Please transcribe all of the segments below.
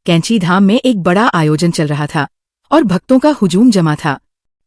कैंची धाम में एक बड़ा आयोजन चल रहा था और भक्तों का हुजूम जमा था।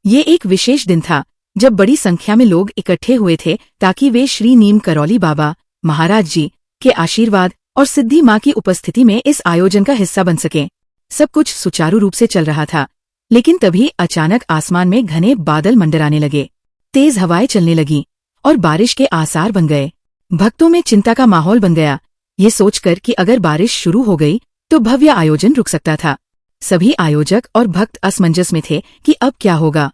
ये एक विशेष दिन था जब बड़ी संख्या में लोग इकट्ठे हुए थे ताकि वे श्री नीम करौली बाबा महाराज जी के आशीर्वाद और सिद्धि माँ की उपस्थिति में इस आयोजन का हिस्सा बन सकें। सब कुछ सुचारू रूप से चल रहा था, लेकिन तभी अचानक आसमान में घने बादल मंडराने लगे, तेज हवाएं चलने लगीं और बारिश के आसार बन गए। भक्तों में चिंता का माहौल बन गया, ये सोचकर कि अगर बारिश शुरू हो गई तो भव्य आयोजन रुक सकता था। सभी आयोजक और भक्त असमंजस में थे कि अब क्या होगा।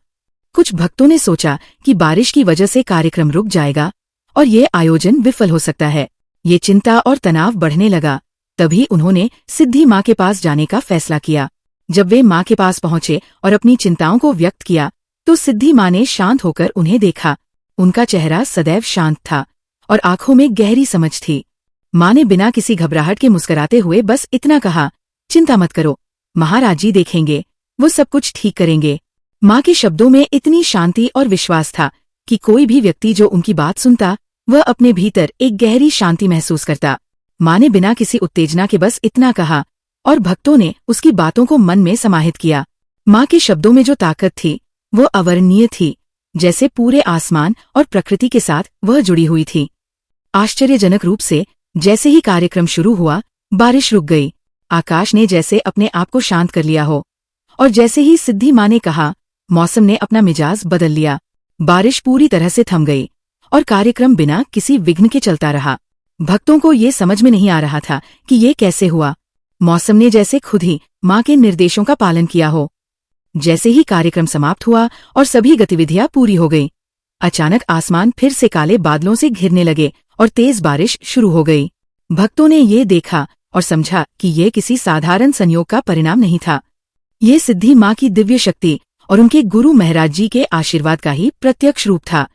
कुछ भक्तों ने सोचा कि बारिश की वजह से कार्यक्रम रुक जाएगा और ये आयोजन विफल हो सकता है। ये चिंता और तनाव बढ़ने लगा। तभी उन्होंने सिद्धि माँ के पास जाने का फैसला किया। जब वे माँ के पास पहुंचे और अपनी चिंताओं को व्यक्त किया तो सिद्धि माँ ने शांत होकर उन्हें देखा। उनका चेहरा सदैव शांत था और आंखों में गहरी समझ थी। माँ ने बिना किसी घबराहट के मुस्कुराते हुए बस इतना कहा, चिंता मत करो, महाराज जी देखेंगे, वो सब कुछ ठीक करेंगे। माँ के शब्दों में इतनी शांति और विश्वास था कि कोई भी व्यक्ति जो उनकी बात सुनता वह अपने भीतर एक गहरी शांति महसूस करता। माँ ने बिना किसी उत्तेजना के बस इतना कहा और भक्तों ने उसकी बातों को मन में समाहित किया। माँ के शब्दों में जो ताकत थी वो अवर्णनीय थी, जैसे पूरे आसमान और प्रकृति के साथ वह जुड़ी हुई थी। आश्चर्यजनक रूप से जैसे ही कार्यक्रम शुरू हुआ, बारिश रुक गई। आकाश ने जैसे अपने आप को शांत कर लिया हो और जैसे ही सिद्धि माँ ने कहा, मौसम ने अपना मिजाज बदल लिया। बारिश पूरी तरह से थम गई और कार्यक्रम बिना किसी विघ्न के चलता रहा। भक्तों को ये समझ में नहीं आ रहा था कि ये कैसे हुआ। मौसम ने जैसे खुद ही माँ के निर्देशों का पालन किया हो। जैसे ही कार्यक्रम समाप्त हुआ और सभी गतिविधियां पूरी हो गई, अचानक आसमान फिर से काले बादलों से घिरने लगे और तेज बारिश शुरू हो गई। भक्तों ने ये देखा और समझा कि ये किसी साधारण संयोग का परिणाम नहीं था। ये सिद्धि माँ की दिव्य शक्ति और उनके गुरु महाराज जी के आशीर्वाद का ही प्रत्यक्ष रूप था।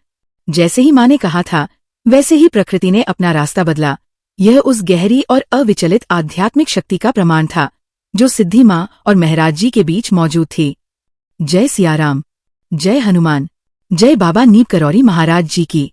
जैसे ही माँ ने कहा था, वैसे ही प्रकृति ने अपना रास्ता बदला। यह उस गहरी और अविचलित आध्यात्मिक शक्ति का प्रमाण था जो सिद्धि माँ और महाराज जी के बीच मौजूद थी। जय सियाराम, जय हनुमान, जय बाबा नीम करौली महाराज जी की।